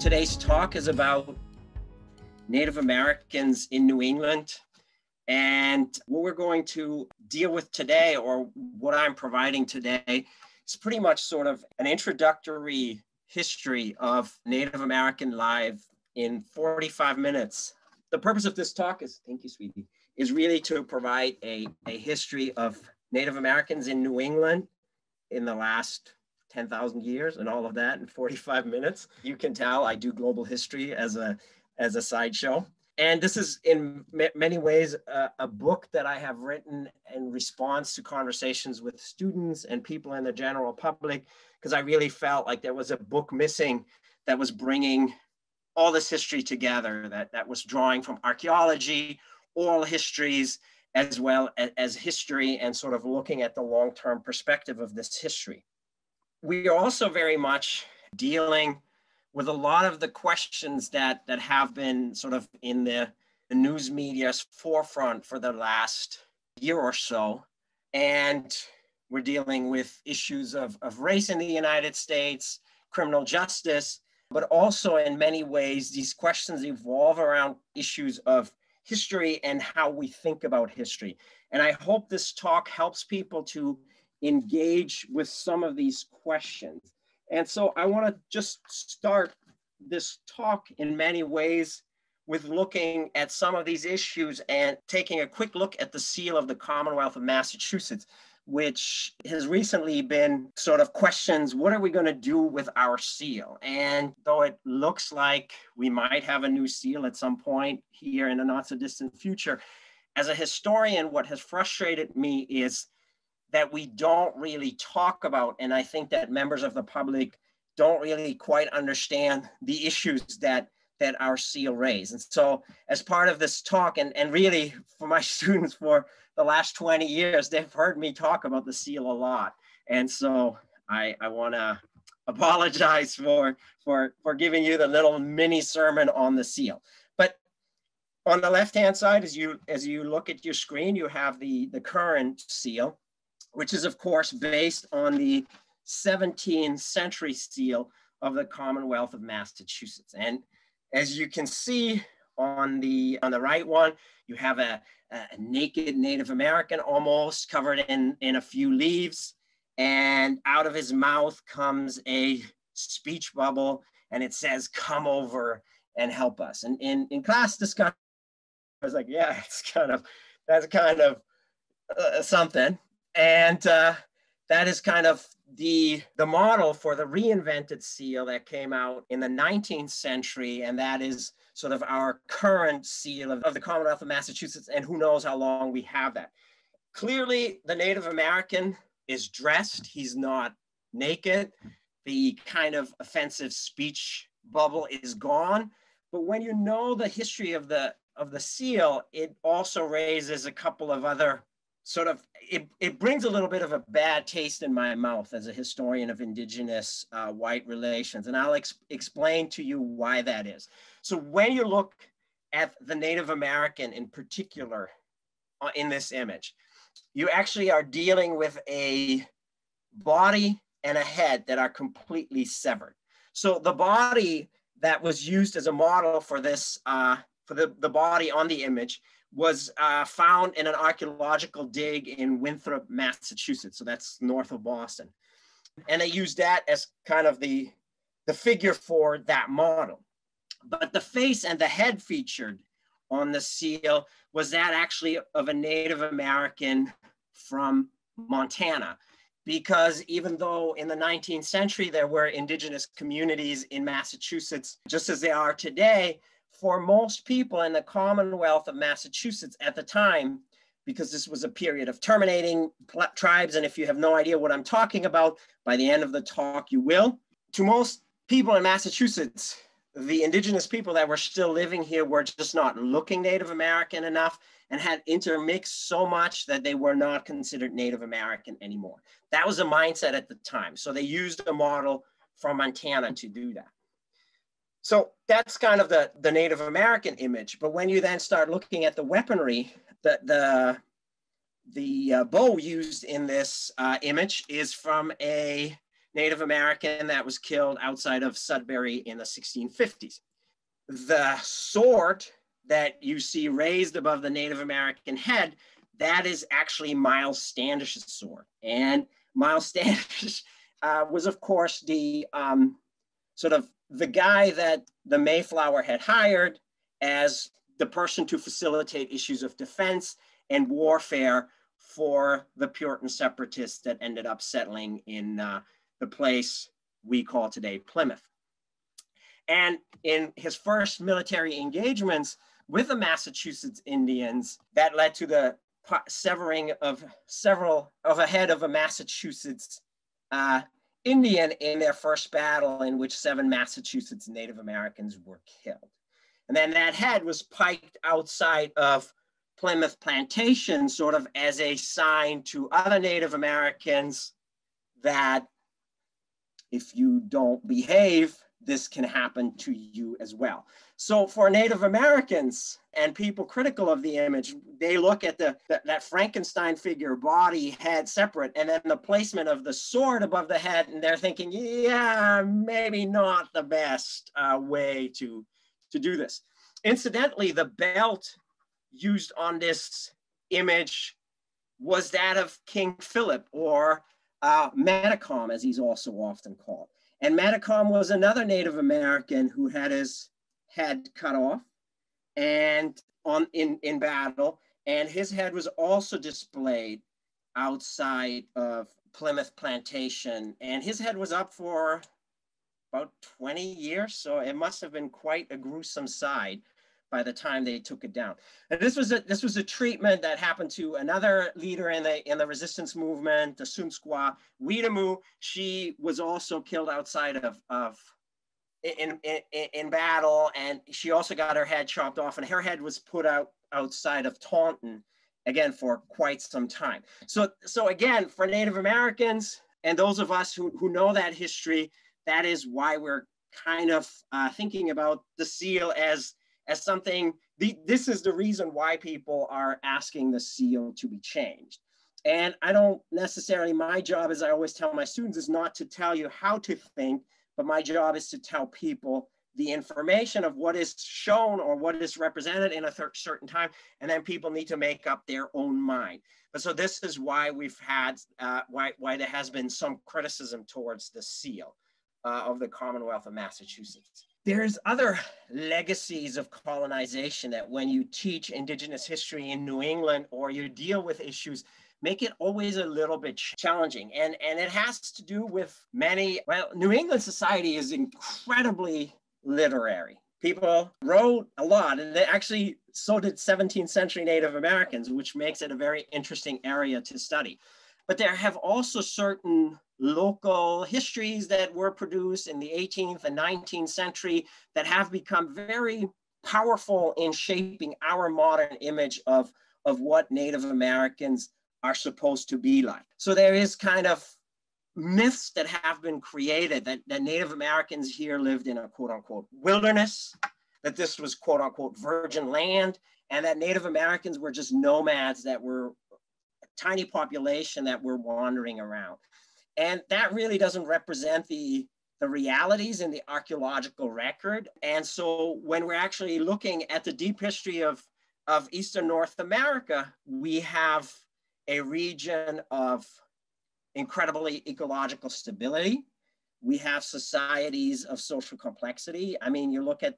Today's talk is about Native Americans in New England. And what we're going to deal with today, or what I'm providing today, is pretty much sort of an introductory history of Native American life in 45 minutes. The purpose of this talk is, thank you, sweetie, is really to provide a history of Native Americans in New England in the last 10,000 years and all of that in 45 minutes. You can tell I do global history as a sideshow. And this is in many ways a book that I have written in response to conversations with students and people in the general public, because I really felt like there was a book missing that was bringing all this history together, that was drawing from archaeology, oral histories, as well as history, and sort of looking at the long-term perspective of this history. We are also very much dealing with a lot of the questions that have been sort of in the news media's forefront for the last year or so. And we're dealing with issues of race in the United States, criminal justice, but also in many ways, these questions evolve around issues of history and how we think about history. And I hope this talk helps people to engage with some of these questions. And so I want to just start this talk in many ways with looking at some of these issues and taking a quick look at the seal of the Commonwealth of Massachusetts, which has recently been sort of questions, what are we going to do with our seal? And though it looks like we might have a new seal at some point here in the not so distant future, as a historian, what has frustrated me is that we don't really talk about, and I think that members of the public don't really quite understand the issues that our seal raised. And so as part of this talk, and really for my students for the last 20 years, they've heard me talk about the seal a lot. And so I want to apologize for giving you the little mini sermon on the seal. But on the left-hand side, as you look at your screen, you have the current seal, which is, of course, based on the 17th century seal of the Commonwealth of Massachusetts. And as you can see on the right one, you have a naked Native American almost covered in a few leaves. And out of his mouth comes a speech bubble, and it says, "Come over and help us." And in class discussion, I was like, yeah, that's kind of something. And that is kind of the model for the reinvented seal that came out in the 19th century. And that is sort of our current seal of the Commonwealth of Massachusetts. And who knows how long we have that. Clearly, the Native American is dressed. He's not naked. The kind of offensive speech bubble is gone. But when you know the history of the seal, it also raises a couple of other sort of, it brings a little bit of a bad taste in my mouth as a historian of Indigenous white relations. And I'll explain to you why that is. So when you look at the Native American in particular in this image, you actually are dealing with a body and a head that are completely severed. So the body that was used as a model for this, for the body on the image, was found in an archaeological dig in Winthrop, Massachusetts. So that's north of Boston. And they used that as kind of the figure for that model. But the face and the head featured on the seal was that actually of a Native American from Montana. Because even though in the 19th century, there were indigenous communities in Massachusetts, just as they are today, for most people in the Commonwealth of Massachusetts at the time, because this was a period of terminating tribes, and if you have no idea what I'm talking about, by the end of the talk, you will. To most people in Massachusetts, the indigenous people that were still living here were just not looking Native American enough and had intermixed so much that they were not considered Native American anymore. That was a mindset at the time. So they used a model from Montana to do that. So that's kind of the Native American image. But when you then start looking at the weaponry, the bow used in this image is from a Native American that was killed outside of Sudbury in the 1650s. The sword that you see raised above the Native American head, that is actually Miles Standish's sword. And Miles Standish was, of course, the sort of the guy that the Mayflower had hired as the person to facilitate issues of defense and warfare for the Puritan separatists that ended up settling in the place we call today Plymouth. And in his first military engagements with the Massachusetts Indians, that led to the severing of a head of a Massachusetts Indian in their first battle, in which 7 Massachusetts Native Americans were killed. And then that head was piked outside of Plymouth Plantation, sort of as a sign to other Native Americans that if you don't behave, this can happen to you as well. So for Native Americans and people critical of the image, they look at that Frankenstein figure, body, head separate, and then the placement of the sword above the head, and they're thinking, yeah, maybe not the best way to do this. Incidentally, the belt used on this image was that of King Philip, or Metacom, as he's also often called. And Metacom was another Native American who had his head cut off and in battle, and his head was also displayed outside of Plymouth Plantation, and his head was up for about 20 years, so it must have been quite a gruesome sight by the time they took it down. And this was a treatment that happened to another leader in the resistance movement, the Sunsqua Weetamoo. She was also killed outside in battle, and she also got her head chopped off, and her head was put outside of Taunton again for quite some time. So again, for Native Americans and those of us who know that history, that is why we're kind of thinking about the seal as something. This is the reason why people are asking the seal to be changed. And I don't necessarily, my job, as I always tell my students, is not to tell you how to think, but my job is to tell people the information of what is shown or what is represented in a certain time, and then people need to make up their own mind. But so this is why we've had, why there has been some criticism towards the seal of the Commonwealth of Massachusetts. There's other legacies of colonization that when you teach Indigenous history in New England or you deal with issues, make it always a little bit challenging. And it has to do with New England society is incredibly literary. People wrote a lot, and so did 17th century Native Americans, which makes it a very interesting area to study. But there have also certain local histories that were produced in the 18th and 19th century that have become very powerful in shaping our modern image of what Native Americans are supposed to be like. So there is kind of myths that have been created that Native Americans here lived in a quote unquote wilderness, that this was quote unquote virgin land, and that Native Americans were just nomads that were a tiny population that were wandering around. And that really doesn't represent the realities in the archaeological record. And so when we're actually looking at the deep history of Eastern North America, we have a region of incredibly ecological stability. We have societies of social complexity. I mean, you look at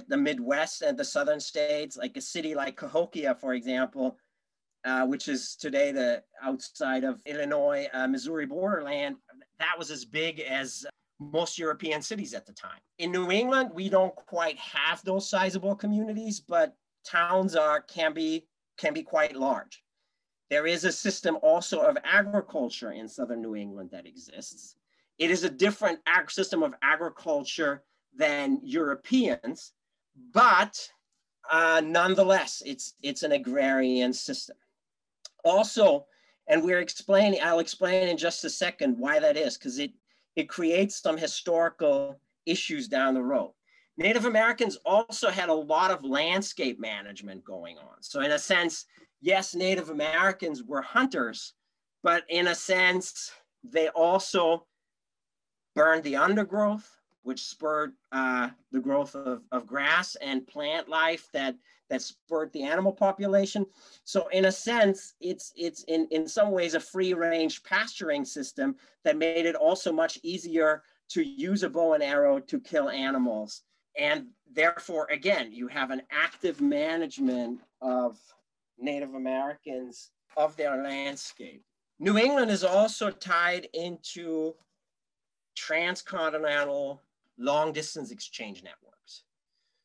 the Midwest and the southern states, like a city like Cahokia, for example, which is today the outside of Illinois, Missouri borderland, that was as big as most European cities at the time. In New England, we don't quite have those sizable communities, but towns can be quite large. There is a system also of agriculture in southern New England that exists. It is a different system of agriculture than Europeans, but nonetheless, it's an agrarian system. Also, and I'll explain in just a second why that is, because it creates some historical issues down the road. Native Americans also had a lot of landscape management going on. So in a sense, yes, Native Americans were hunters, but in a sense, they also burned the undergrowth, which spurred the growth of grass and plant life that spurred the animal population. So in a sense, it's in some ways a free-range pasturing system that made it also much easier to use a bow and arrow to kill animals. And therefore, again, you have an active management of Native Americans, of their landscape. New England is also tied into transcontinental long-distance exchange networks.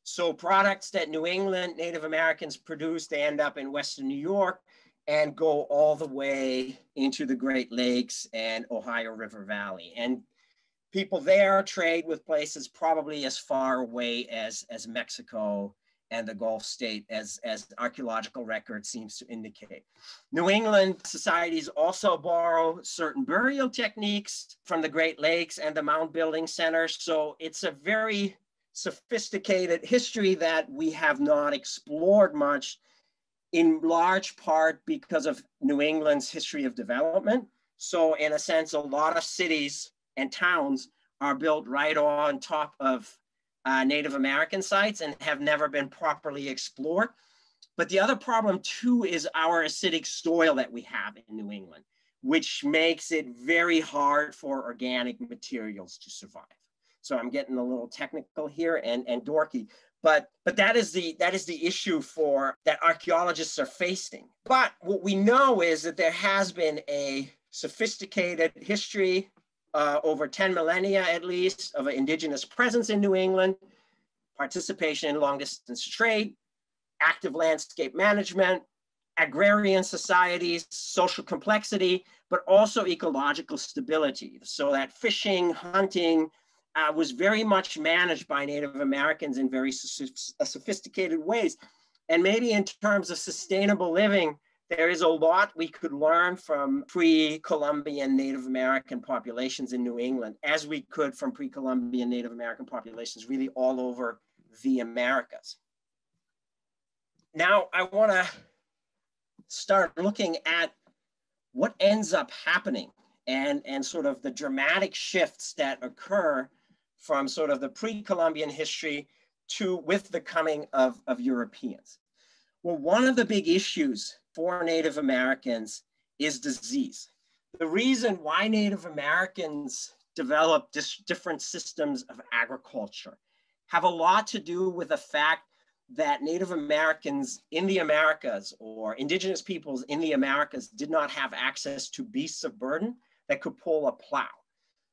So products that New England Native Americans produce, they end up in Western New York and go all the way into the Great Lakes and Ohio River Valley. And people there trade with places probably as far away as Mexico and the Gulf state, as archaeological record seems to indicate. New England societies also borrow certain burial techniques from the Great Lakes and the mound building center. So it's a very sophisticated history that we have not explored much, in large part because of New England's history of development. So in a sense, a lot of cities and towns are built right on top of Native American sites and have never been properly explored. But the other problem too is our acidic soil that we have in New England, which makes it very hard for organic materials to survive. So I'm getting a little technical here and dorky, but that is the issue that archaeologists are facing. But what we know is that there has been a sophisticated history over 10 millennia at least of an indigenous presence in New England, participation in long distance trade, active landscape management, agrarian societies, social complexity, but also ecological stability. So that fishing, hunting was very much managed by Native Americans in very sophisticated ways. And maybe in terms of sustainable living, there is a lot we could learn from pre-Columbian Native American populations in New England, as we could from pre-Columbian Native American populations really all over the Americas. Now, I want to start looking at what ends up happening and sort of the dramatic shifts that occur from sort of the pre-Columbian history with the coming of Europeans. Well, one of the big issues for Native Americans is disease. The reason why Native Americans developed different systems of agriculture have a lot to do with the fact that Native Americans in the Americas, or indigenous peoples in the Americas, did not have access to beasts of burden that could pull a plow.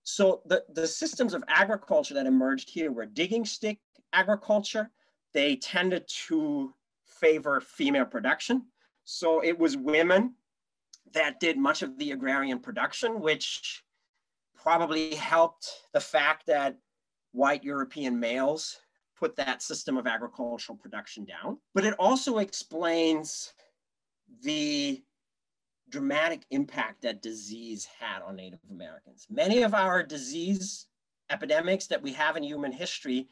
So the systems of agriculture that emerged here were digging stick agriculture. They tended to favor female production. So it was women that did much of the agrarian production, which probably helped the fact that white European males put that system of agricultural production down. But it also explains the dramatic impact that disease had on Native Americans. Many of our disease epidemics that we have in human history,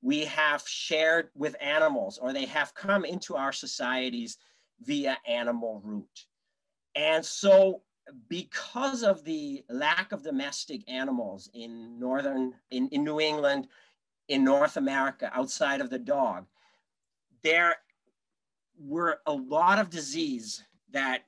we have shared with animals, or they have come into our societies via animal route. And so because of the lack of domestic animals in New England, in North America, outside of the dog, there were a lot of disease that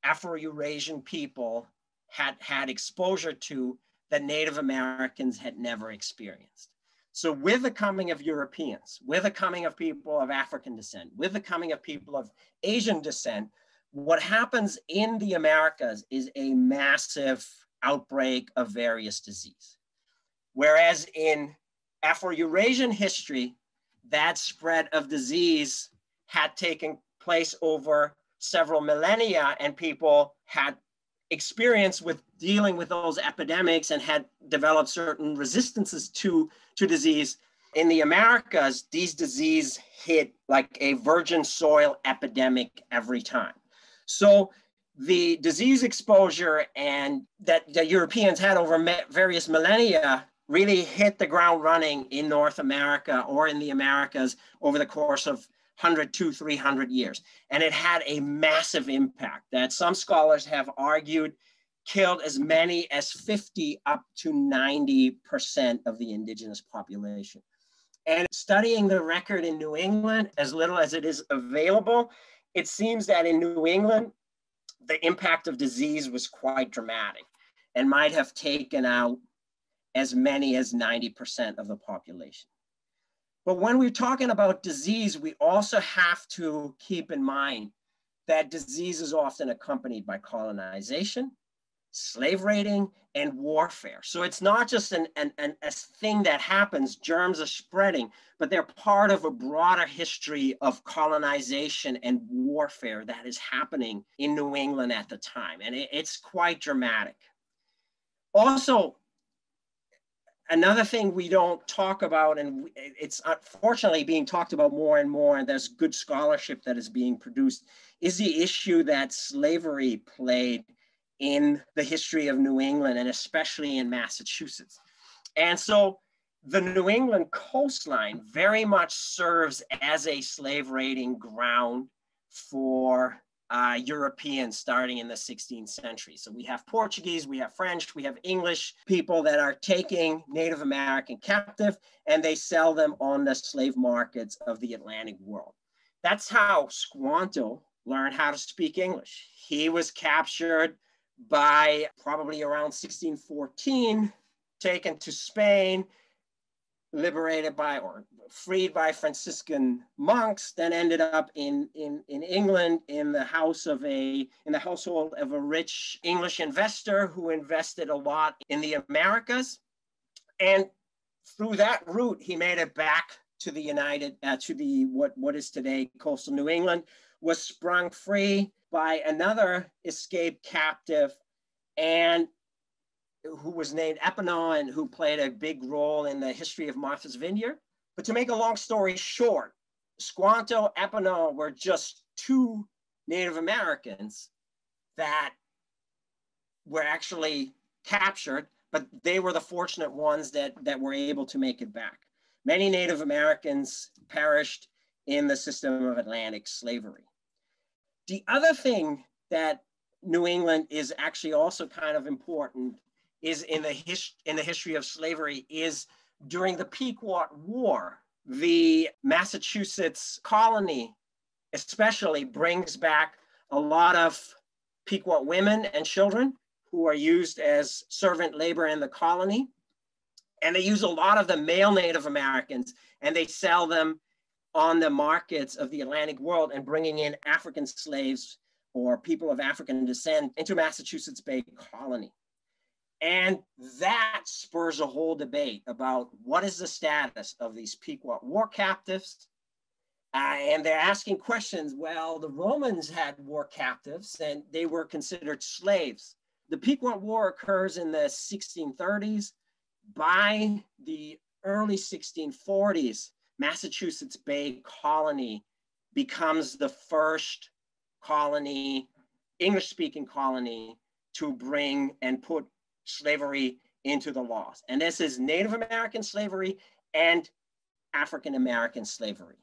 Afro-Eurasian people had exposure to that Native Americans had never experienced. So with the coming of Europeans, with the coming of people of African descent, with the coming of people of Asian descent, what happens in the Americas is a massive outbreak of various disease. Whereas in Afro-Eurasian history, that spread of disease had taken place over several millennia, and people had experience with dealing with those epidemics and had developed certain resistances to disease. In the Americas, these diseases hit like a virgin soil epidemic every time. So the disease exposure and that the Europeans had over various millennia really hit the ground running in North America or in the Americas over the course of 100 to 300 years. And it had a massive impact that some scholars have argued killed as many as 50 up to 90% of the indigenous population. And studying the record in New England, as little as it is available, it seems that in New England, the impact of disease was quite dramatic and might have taken out as many as 90% of the population. But when we're talking about disease, we also have to keep in mind that disease is often accompanied by colonization, slave raiding, and warfare. So it's not just a thing that happens, germs are spreading, but they're part of a broader history of colonization and warfare that is happening in New England at the time. And it's quite dramatic. Also, another thing we don't talk about, and it's unfortunately being talked about more and more, and there's good scholarship that is being produced, is the issue that slavery played in the history of New England, and especially in Massachusetts. And so the New England coastline very much serves as a slave raiding ground for Europeans starting in the 16th century. So we have Portuguese, we have French, we have English people that are taking Native American captive, and they sell them on the slave markets of the Atlantic world. That's how Squanto learned how to speak English. He was captured by probably around 1614, taken to Spain, liberated by or freed by Franciscan monks, then ended up in England in the household of a rich English investor who invested a lot in the Americas. And through that route, he made it back to the what is today coastal New England, was sprung free by another escaped captive, and who was named Epinal and who played a big role in the history of Martha's Vineyard. But to make a long story short, Squanto, Epinal were just two Native Americans that were actually captured, but they were the fortunate ones that were able to make it back. Many Native Americans perished in the system of Atlantic slavery. The other thing that New England is actually also kind of important is in the history of slavery is during the Pequot War, the Massachusetts colony especially brings back a lot of Pequot women and children who are used as servant labor in the colony. And they use a lot of the male Native Americans, and they sell them on the markets of the Atlantic world and bringing in African slaves or people of African descent into Massachusetts Bay Colony. And that spurs a whole debate about what is the status of these Pequot war captives. And they're asking questions. Well, the Romans had war captives and they were considered slaves. The Pequot War occurs in the 1630s. By the early 1640s, Massachusetts Bay Colony becomes the first colony, English-speaking colony, to bring and put slavery into the laws. And this is Native American slavery and African American slavery.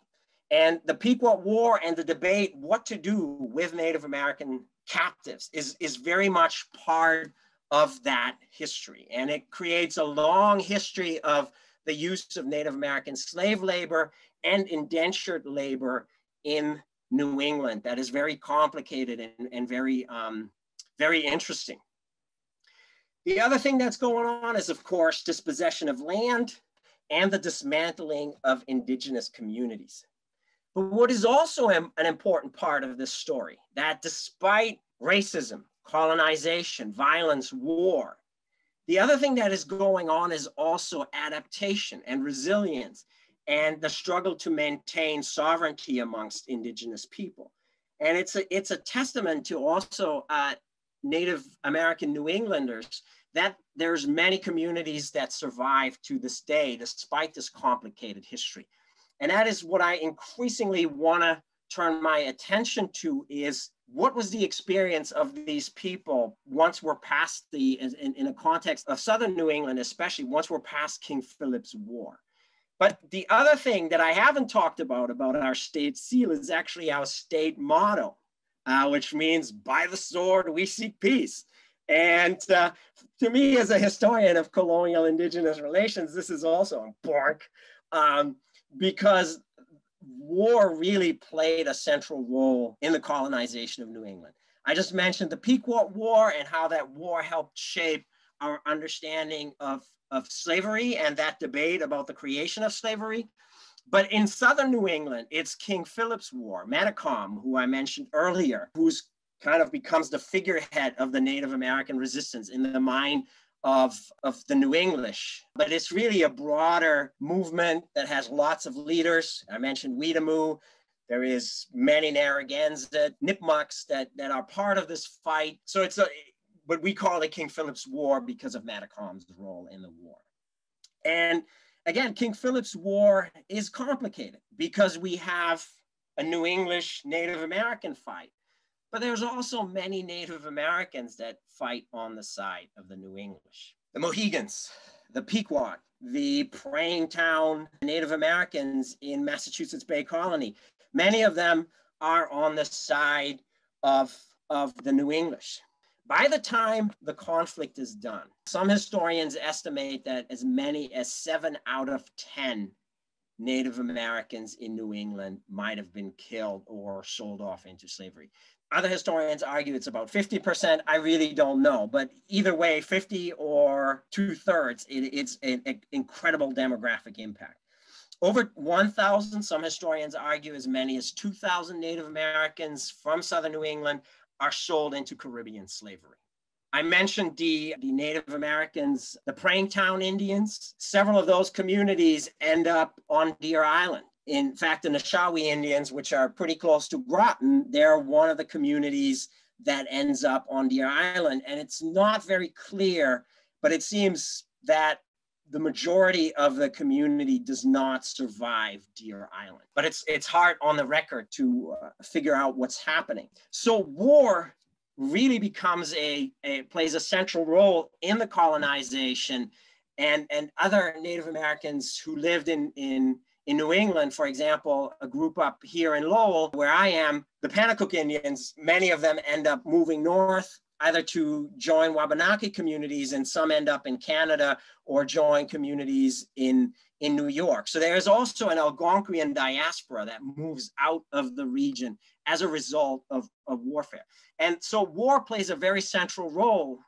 And the Pequot War and the debate what to do with Native American captives is very much part of that history. And it creates a long history of the use of Native American slave labor and indentured labor in New England that is very complicated and very, very interesting. The other thing that's going on is, of course, dispossession of land and the dismantling of indigenous communities. But what is also an important part of this story, that despite racism, colonization, violence, war, the other thing that is going on is also adaptation and resilience and the struggle to maintain sovereignty amongst indigenous people. And it's a testament to also Native American New Englanders that there's many communities that survive to this day, despite this complicated history. And that is what I increasingly want to turn my attention to, is what was the experience of these people once we're past in a context of Southern New England, especially once we're past King Philip's War. But the other thing that I haven't talked about our state seal is actually our state motto, which means by the sword we seek peace. And to me, as a historian of colonial indigenous relations, this is also important because war really played a central role in the colonization of New England. I just mentioned the Pequot War and how that war helped shape our understanding of slavery and that debate about the creation of slavery. But in southern New England, it's King Philip's War, Matacom, who I mentioned earlier, who's kind of becomes the figurehead of the Native American resistance in the mind of the New English. But it's really a broader movement that has lots of leaders. I mentioned Weetamoo. There is many Narragansett, Nipmucks that are part of this fight. So but we call it King Philip's War because of Matacom's role in the war. And again, King Philip's War is complicated because we have a New English Native American fight, but there's also many Native Americans that fight on the side of the New English. The Mohegans, the Pequot, the Praying Town Native Americans in Massachusetts Bay Colony, many of them are on the side of the New English. By the time the conflict is done, some historians estimate that as many as 7 out of 10 Native Americans in New England might have been killed or sold off into slavery. Other historians argue it's about 50%. I really don't know, but either way, 50 or 2/3, it's an incredible demographic impact. Over 1,000, some historians argue as many as 2,000 Native Americans from southern New England are sold into Caribbean slavery. I mentioned the Native Americans, the Praying Town Indians. Several of those communities end up on Deer Island. In fact, the Nishawi Indians, which are pretty close to Groton, they're one of the communities that ends up on Deer Island. And it's not very clear, but it seems that the majority of the community does not survive Deer Island. But it's hard on the record to figure out what's happening. So war really becomes plays a central role in the colonization, and other Native Americans who lived in New England, for example, a group up here in Lowell, where I am, the Panacook Indians, many of them end up moving north, either to join Wabanaki communities, and some end up in Canada or join communities in New York. So there is also an Algonquian diaspora that moves out of the region as a result of warfare. And so war plays a very central role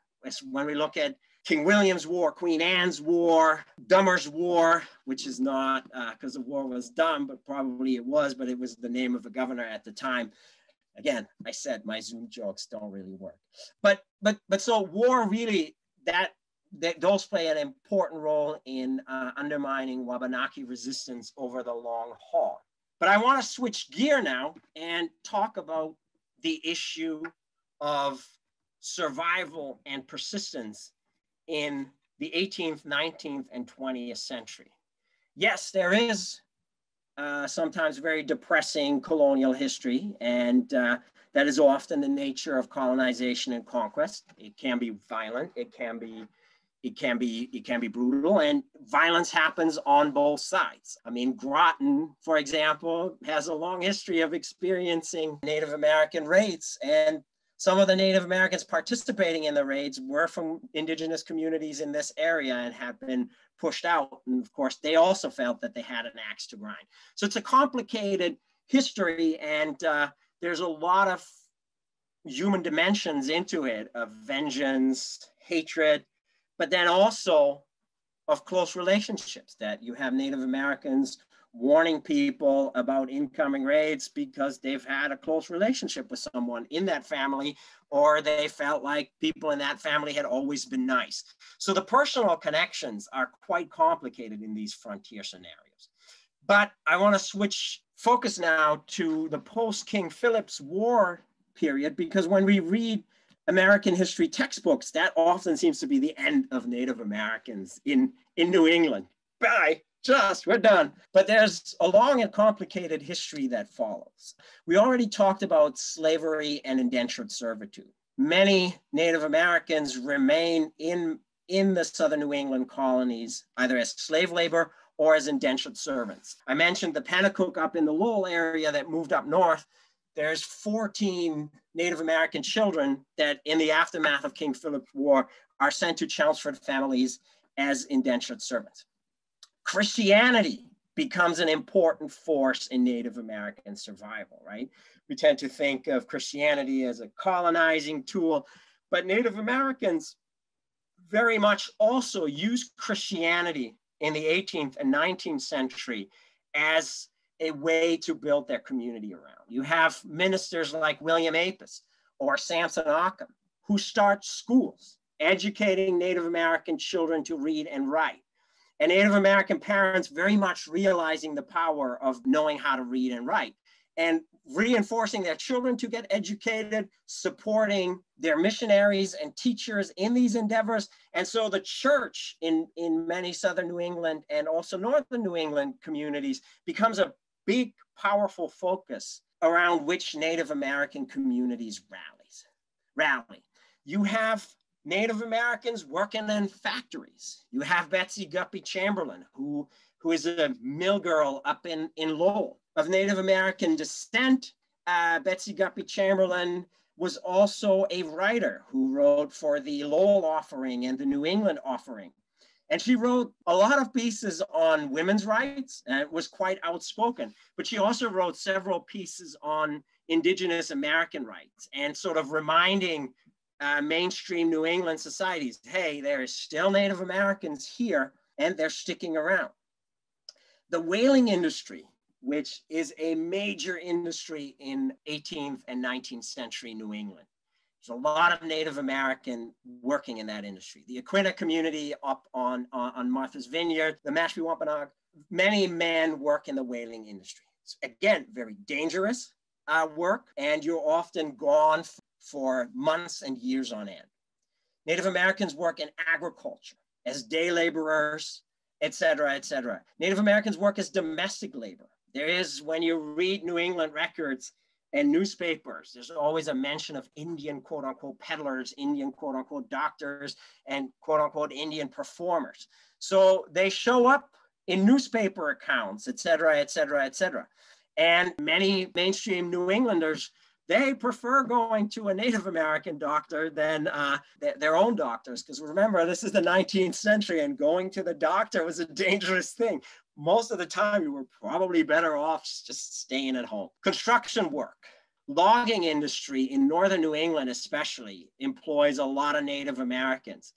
when we look at King William's War, Queen Anne's War, Dummer's War, which is not because the war was dumb, but probably it was, but it was the name of a governor at the time. Again, I said my Zoom jokes don't really work. But so war really, those play an important role in undermining Wabanaki resistance over the long haul. But I want to switch gear now and talk about the issue of survival and persistence in the 18th, 19th, and 20th century. Yes, there is sometimes very depressing colonial history, and that is often the nature of colonization and conquest. It can be violent, it can be brutal, and violence happens on both sides. I mean, Groton, for example, has a long history of experiencing Native American raids, and some of the Native Americans participating in the raids were from indigenous communities in this area and had been pushed out. And of course, they also felt that they had an axe to grind. So it's a complicated history, and there's a lot of human dimensions into it, of vengeance, hatred, but then also of close relationships, that you have Native Americans warning people about incoming raids because they've had a close relationship with someone in that family, or they felt like people in that family had always been nice. So the personal connections are quite complicated in these frontier scenarios. But I want to switch focus now to the post-King Philip's War period, because when we read American history textbooks, that often seems to be the end of Native Americans in New England. Bye. We're done. But there's a long and complicated history that follows. We already talked about slavery and indentured servitude. Many Native Americans remain in the southern New England colonies, either as slave labor or as indentured servants. I mentioned the Panacook up in the Lowell area that moved up north. There's 14 Native American children that in the aftermath of King Philip's War are sent to Chelmsford families as indentured servants. Christianity becomes an important force in Native American survival, right? We tend to think of Christianity as a colonizing tool, but Native Americans very much also used Christianity in the 18th and 19th century as a way to build their community around. You have ministers like William Apis or Samson Occam who start schools, educating Native American children to read and write. And Native American parents very much realizing the power of knowing how to read and write and reinforcing their children to get educated, supporting their missionaries and teachers in these endeavors. And so the church in many Southern New England and also Northern New England communities becomes a big, powerful focus around which Native American communities rally. You have Native Americans working in factories. You have Betsy Guppy Chamberlain, who is a mill girl up in Lowell. Of Native American descent, Betsy Guppy Chamberlain was also a writer who wrote for the Lowell Offering and the New England Offering. And she wrote a lot of pieces on women's rights and was quite outspoken, but she also wrote several pieces on Indigenous American rights and sort of reminding mainstream New England societies, hey, there is still Native Americans here and they're sticking around. The whaling industry, which is a major industry in 18th and 19th century New England. There's a lot of Native American working in that industry. The Aquina community up on Martha's Vineyard, the Mashpee Wampanoag, many men work in the whaling industry. It's, again, very dangerous work, and you're often gone for months and years on end. Native Americans work in agriculture as day laborers, et cetera, et cetera. Native Americans work as domestic labor. There is, when you read New England records and newspapers, there's always a mention of Indian, quote unquote, peddlers, Indian, quote unquote, doctors, and quote unquote, Indian performers. So they show up in newspaper accounts, et cetera, et cetera, et cetera. And many mainstream New Englanders, they prefer going to a Native American doctor than their own doctors. Because remember, this is the 19th century and going to the doctor was a dangerous thing. Most of the time, you were probably better off just staying at home. Construction work, logging industry in Northern New England especially employs a lot of Native Americans.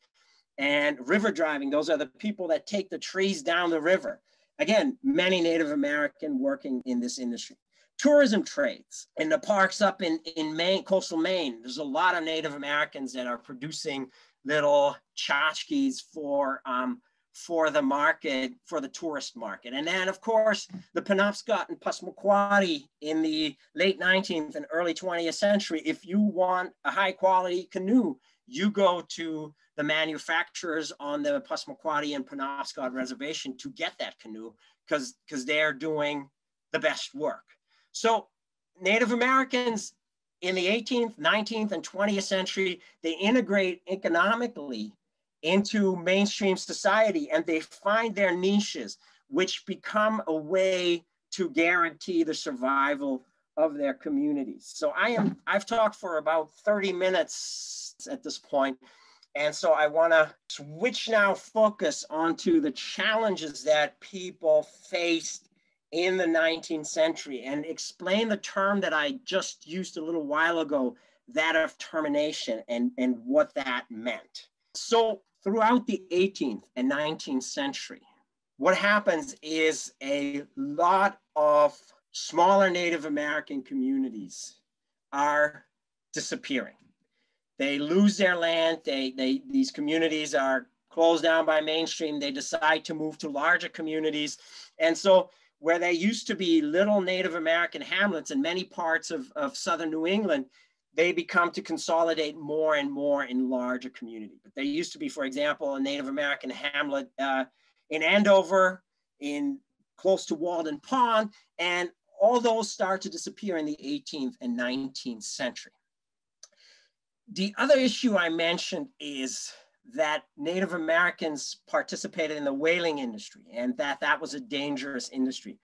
And river driving, those are the people that take the trees down the river. Again, many Native American working in this industry. Tourism trades in the parks up in Maine, coastal Maine. There's a lot of Native Americans that are producing little tchotchkes for the market, for the tourist market. And then, of course, the Penobscot and Passamaquoddy in the late 19th and early 20th century. If you want a high quality canoe, you go to the manufacturers on the Passamaquoddy and Penobscot reservation to get that canoe because they're doing the best work. So Native Americans in the 18th, 19th, and 20th century, they integrate economically into mainstream society and they find their niches, which become a way to guarantee the survival of their communities. So I've talked for about 30 minutes at this point. And so I want to switch now focus onto the challenges that people faced in the 19th century and explain the term that I just used a little while ago, that of termination and what that meant. So throughout the 18th and 19th century, what happens is a lot of smaller Native American communities are disappearing. They lose their land. These communities are closed down by mainstream. They decide to move to larger communities. And so where there used to be little Native American hamlets in many parts of Southern New England, they become to consolidate more and more in larger community. But there used to be, for example, a Native American hamlet in Andover, close to Walden Pond, and all those start to disappear in the 18th and 19th century. The other issue I mentioned is that Native Americans participated in the whaling industry and that was a dangerous industry.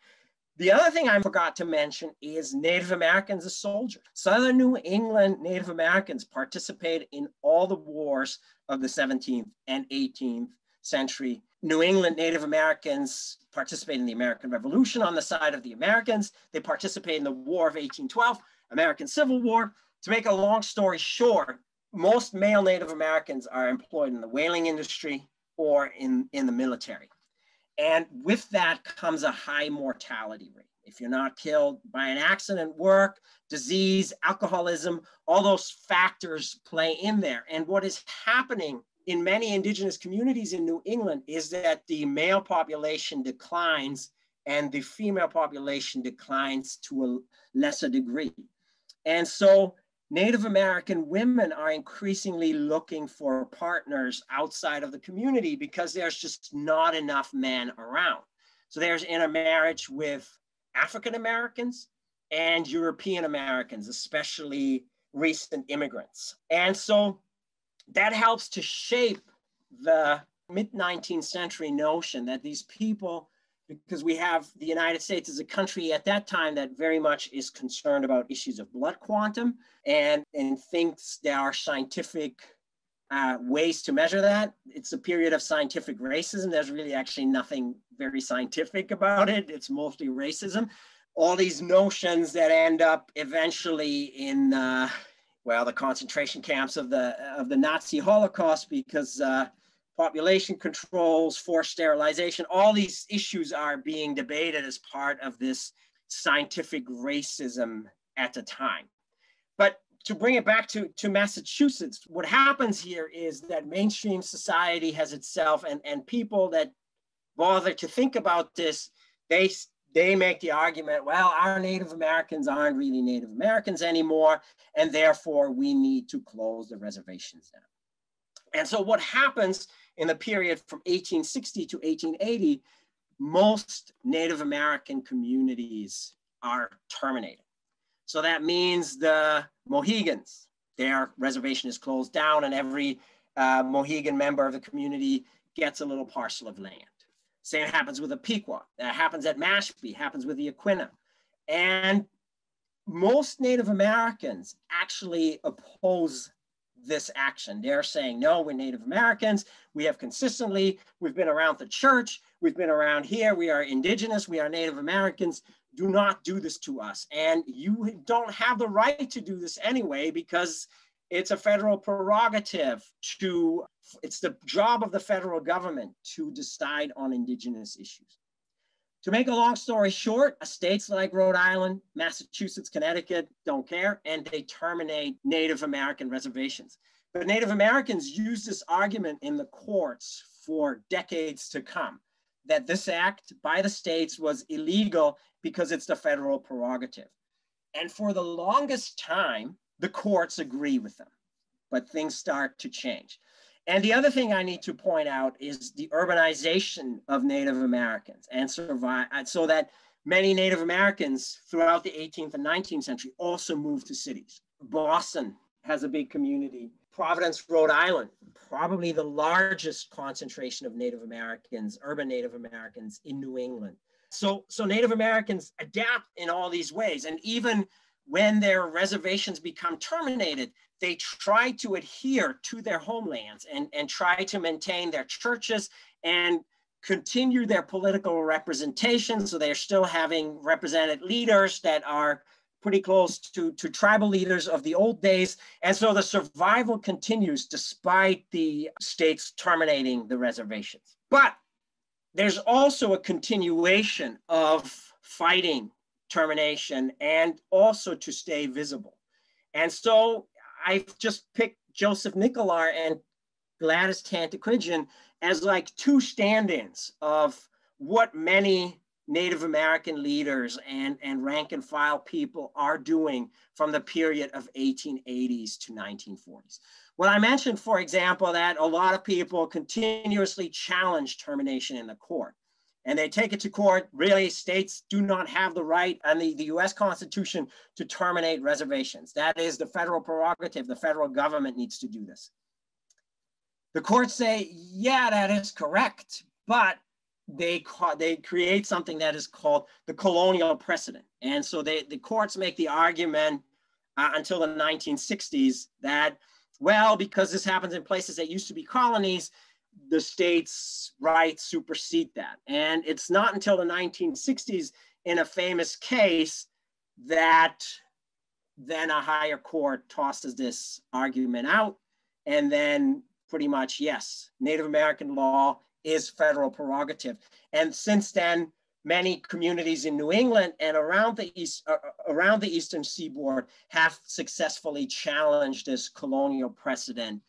The other thing I forgot to mention is Native Americans as soldiers. Southern New England Native Americans participated in all the wars of the 17th and 18th century. New England Native Americans participated in the American Revolution on the side of the Americans. They participated in the War of 1812, American Civil War. To make a long story short, most male Native Americans are employed in the whaling industry or in the military. And with that comes a high mortality rate. If you're not killed by an accident, work, disease, alcoholism, all those factors play in there. And what is happening in many indigenous communities in New England is that the male population declines and the female population declines to a lesser degree. And so Native American women are increasingly looking for partners outside of the community because there's just not enough men around. So there's intermarriage with African Americans and European Americans, especially recent immigrants. And so that helps to shape the mid-19th century notion that these people, because we have the United States as a country at that time that very much is concerned about issues of blood quantum and thinks there are scientific ways to measure that. It's a period of scientific racism. There's really actually nothing very scientific about it. It's mostly racism. All these notions that end up eventually in, the concentration camps of the Nazi Holocaust, because population controls, forced sterilization, all these issues are being debated as part of this scientific racism at the time. But to bring it back to Massachusetts, what happens here is that mainstream society has itself, and people that bother to think about this, they make the argument, well, our Native Americans aren't really Native Americans anymore, and therefore we need to close the reservations down. And so what happens in the period from 1860 to 1880, most Native American communities are terminated. So that means the Mohegans, their reservation is closed down, and every Mohegan member of the community gets a little parcel of land. Same happens with the Pequot. That happens at Mashpee, happens with the Aquinnah. And most Native Americans actually oppose this action. They're saying, no, we're Native Americans. We have consistently, we've been around the church. We've been around here. We are indigenous. We are Native Americans. Do not do this to us. And you don't have the right to do this anyway, because it's a federal prerogative it's the job of the federal government to decide on indigenous issues. To make a long story short, states like Rhode Island, Massachusetts, Connecticut don't care, and they terminate Native American reservations. But Native Americans use this argument in the courts for decades to come, that this act by the states was illegal because it's the federal prerogative. And for the longest time, the courts agree with them, but things start to change. And the other thing I need to point out is the urbanization of Native Americans so that many Native Americans throughout the 18th and 19th century also moved to cities. Boston has a big community. Providence, Rhode Island, probably the largest concentration of Native Americans, urban Native Americans in New England. So Native Americans adapt in all these ways. And even when their reservations become terminated, they try to adhere to their homelands and try to maintain their churches and continue their political representation. So they're still having represented leaders that are pretty close to tribal leaders of the old days. And so the survival continues despite the states terminating the reservations. But there's also a continuation of fighting termination and also to stay visible. And so I've just picked Joseph Nicolar and Gladys Tantaquidgeon as like two stand-ins of what many Native American leaders and rank and file people are doing from the period of 1880s to 1940s. Well, I mentioned, for example, that a lot of people continuously challenge termination in the court. And they take it to court. Really, states do not have the right under the US Constitution to terminate reservations. That is the federal prerogative. The federal government needs to do this. The courts say, yeah, that is correct, but they create something that is called the colonial precedent. And so the courts make the argument until the 1960s that, well, because this happens in places that used to be colonies, the states' rights supersede that. And it's not until the 1960s, in a famous case, that then a higher court tosses this argument out. And then pretty much, yes, Native American law is federal prerogative. And since then, many communities in New England and around the Eastern Seaboard have successfully challenged this colonial precedent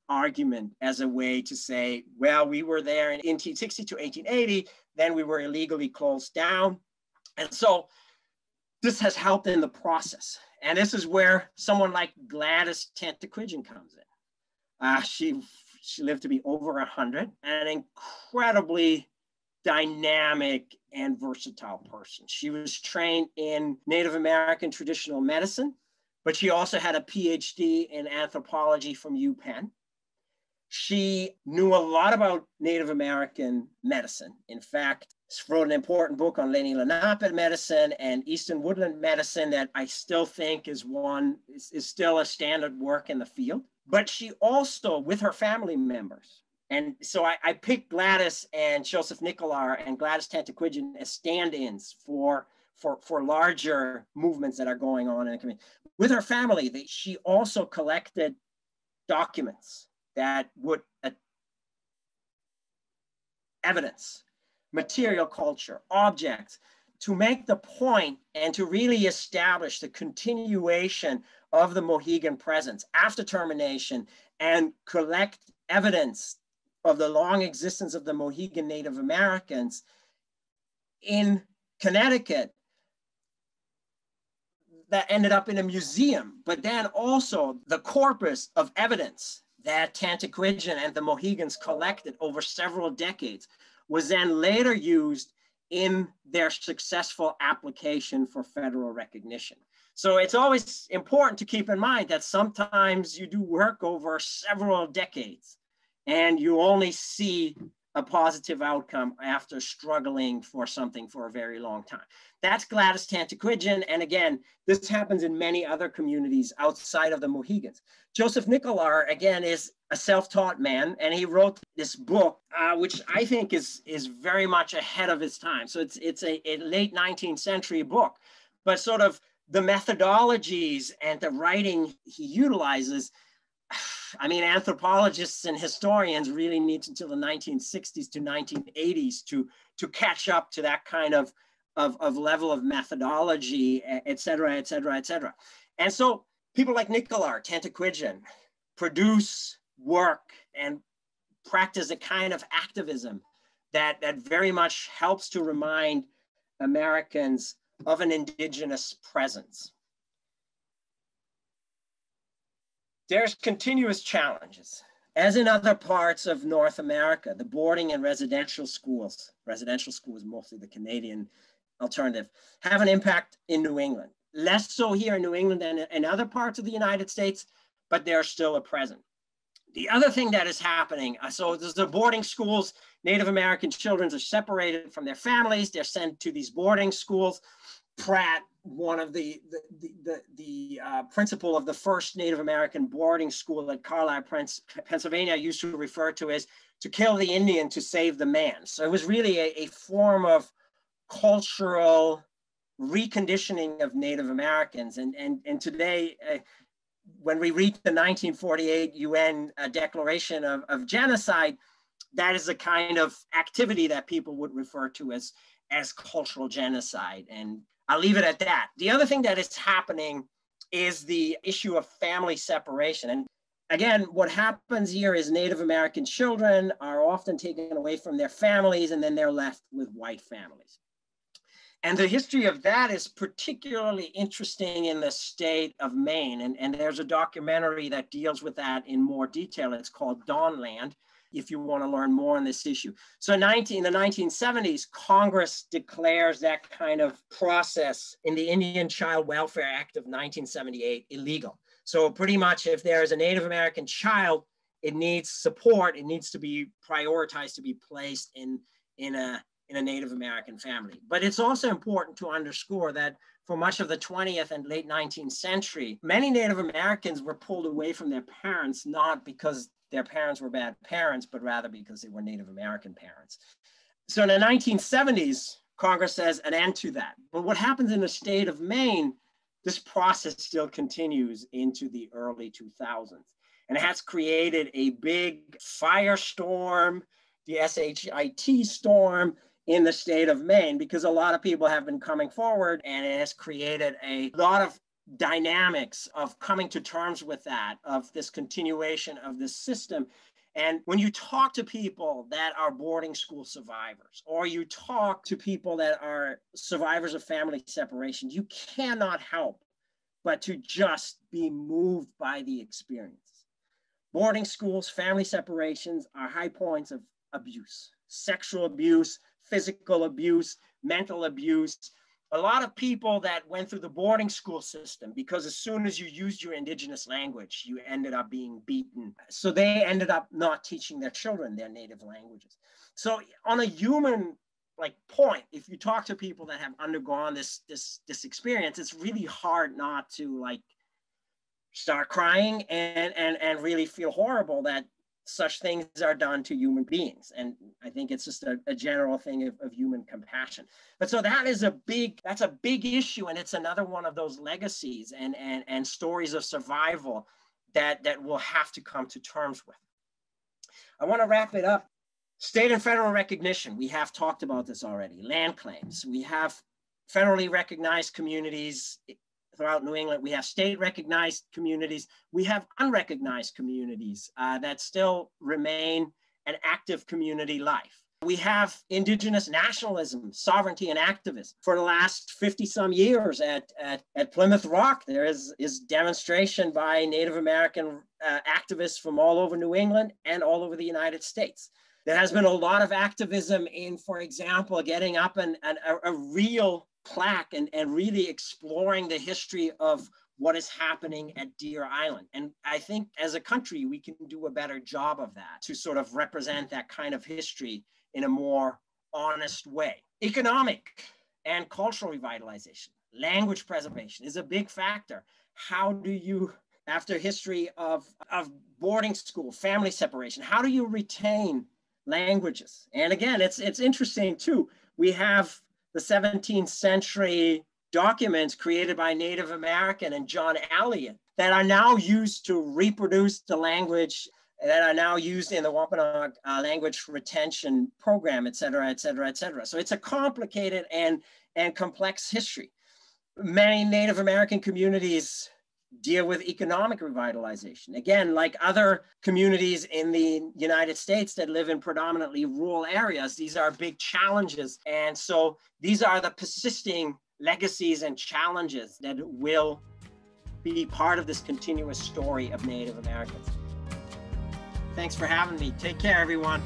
argument as a way to say, well, we were there in 1860 to 1880, then we were illegally closed down. And so this has helped in the process. And this is where someone like Gladys Tantacridgen comes in. She lived to be over 100, an incredibly dynamic and versatile person. She was trained in Native American traditional medicine, but she also had a PhD in anthropology from UPenn. She knew a lot about Native American medicine. In fact, she wrote an important book on Lenni Lenape medicine and Eastern woodland medicine that I still think is still a standard work in the field. But she also, with her family members, and so I picked Gladys and Joseph Nicolar and Gladys Tantacridgen as stand-ins for larger movements that are going on in the community. With her family, she also collected documents that would evidence, material culture, objects, to make the point and to really establish the continuation of the Mohegan presence after termination and collect evidence of the long existence of the Mohegan Native Americans in Connecticut that ended up in a museum, but then also the corpus of evidence that Tantacridgen and the Mohegans collected over several decades was then later used in their successful application for federal recognition. So it's always important to keep in mind that sometimes you do work over several decades and you only see a positive outcome after struggling for something for a very long time. That's Gladys Tantacridgen. And again, this happens in many other communities outside of the Mohegans. Joseph Nicolar, again, is a self-taught man, and he wrote this book, which I think is very much ahead of its time. So it's a late 19th century book, but sort of the methodologies and the writing he utilizes, I mean, anthropologists and historians really need until the 1960s to 1980s to catch up to that kind of level of methodology, et cetera, et cetera, et cetera. And so people like Nicolar, Tantacridgen, produce work and practice a kind of activism that very much helps to remind Americans of an indigenous presence. There's continuous challenges. As in other parts of North America, the boarding and residential schools mostly the Canadian alternative, have an impact in New England. Less so here in New England than in other parts of the United States, but they're still a present. The other thing that is happening, so there's the boarding schools, Native American children are separated from their families, they're sent to these boarding schools. Pratt, one of the principal of the first Native American boarding school at Carlisle, Pennsylvania, used to refer to as to kill the Indian to save the man. So it was really a form of cultural reconditioning of Native Americans. And today, when we read the 1948 UN Declaration of Genocide, that is a kind of activity that people would refer to as cultural genocide. And I'll leave it at that. The other thing that is happening is the issue of family separation. And again, what happens here is Native American children are often taken away from their families, and then they're left with white families. And the history of that is particularly interesting in the state of Maine. And there's a documentary that deals with that in more detail. It's called Dawnland, if you want to learn more on this issue. So in the 1970s, Congress declares that kind of process in the Indian Child Welfare Act of 1978 illegal. So pretty much if there is a Native American child, it needs support, it needs to be prioritized to be placed in in a Native American family. But it's also important to underscore that for much of the 20th and late 19th century, many Native Americans were pulled away from their parents, not because their parents were bad parents, but rather because they were Native American parents. So in the 1970s, Congress says an end to that. But what happens in the state of Maine, this process still continues into the early 2000s. And it has created a big firestorm, the SHIT storm, in the state of Maine, because a lot of people have been coming forward, and it has created a lot of dynamics of coming to terms with that, of this continuation of this system. And when you talk to people that are boarding school survivors, or you talk to people that are survivors of family separation, you cannot help but to just be moved by the experience. Boarding schools, family separations are high points of abuse, sexual abuse, physical abuse, mental abuse. A lot of people that went through the boarding school system, because as soon as you used your indigenous language, you ended up being beaten. So they ended up not teaching their children their native languages. So on a human point, if you talk to people that have undergone this experience, it's really hard not to start crying and really feel horrible that such things are done to human beings. And I think it's just a general thing of human compassion. But so that's a big issue. And it's another one of those legacies and stories of survival that we'll have to come to terms with. I want to wrap it up. State and federal recognition. We have talked about this already. Land claims. We have federally recognized communities throughout New England. We have state recognized communities. We have unrecognized communities that still remain an active community life. We have indigenous nationalism, sovereignty, and activism. For the last 50 some years at Plymouth Rock, there is demonstration by Native American activists from all over New England and all over the United States. There has been a lot of activism in, for example, getting up a real plaque and really exploring the history of what is happening at Deer Island. And I think as a country, we can do a better job of that, to sort of represent that kind of history in a more honest way. Economic and cultural revitalization, language preservation is a big factor. How do you, after history of boarding school, family separation, how do you retain languages? And again, it's interesting too. We have the 17th century documents created by Native American and John Elliott that are now used to reproduce the language, that are now used in the Wampanoag language retention program, et cetera, et cetera, et cetera. So it's a complicated and complex history. Many Native American communities deal with economic revitalization. Again, like other communities in the United States that live in predominantly rural areas, these are big challenges. And so these are the persisting legacies and challenges that will be part of this continuous story of Native Americans. Thanks for having me. Take care, everyone.